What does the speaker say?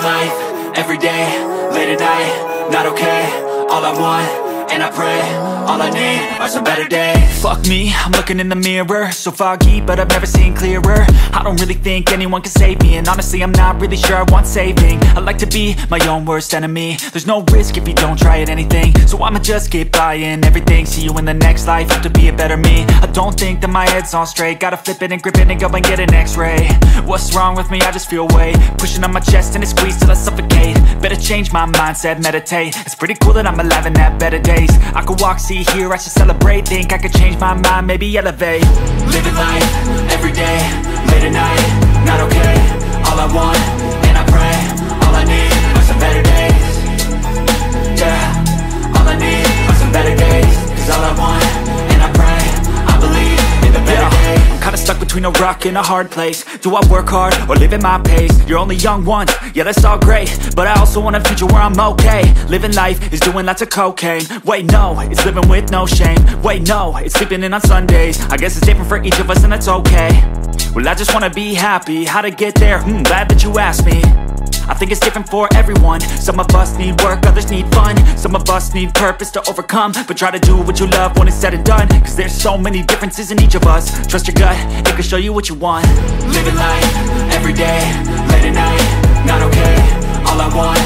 life, everyday, late at night, not okay. All I want, and I pray, all I need are some better days. Fuck me, I'm looking in the mirror, so foggy, but I've never seen clearer. I don't really think anyone can save me, and honestly I'm not really sure I want saving. I like to be my own worst enemy. There's no risk if you don't try at anything, so I'ma just keep buying everything. See you in the next life, have to be a better me. I don't think that my head's on straight, gotta flip it and grip it and go and get an x-ray. What's wrong with me? I just feel weight pushing on my chest and it squeezes till I suffocate. Better change my mindset, meditate. It's pretty cool that I'm alive and have better days. I could walk, see, hear, I should celebrate. Think I could change my mind, maybe elevate. Living life, everyday, late at night, not okay. All I want, and I pray, all I need are some better days. Yeah, all I need are some better days. Cause all I want, and I pray, I believe in the better days. I'm kinda stuck between a rock and a hard place. Do I work hard or live at my pace? You're only young once, yeah that's all great, but I also want a future where I'm okay. Living life is doing lots of cocaine. Wait no, it's living with no shame. Wait no, it's sleeping in on Sundays. I guess it's different for each of us and that's okay. Well I just wanna be happy, how to get there? Glad that you asked me. I think it's different for everyone. Some of us need work, others need fun. Some of us need purpose to overcome. But try to do what you love when it's said and done, cause there's so many differences in each of us. Trust your gut, it can show you what you want. Living life, everyday, late at night, not okay. All I want,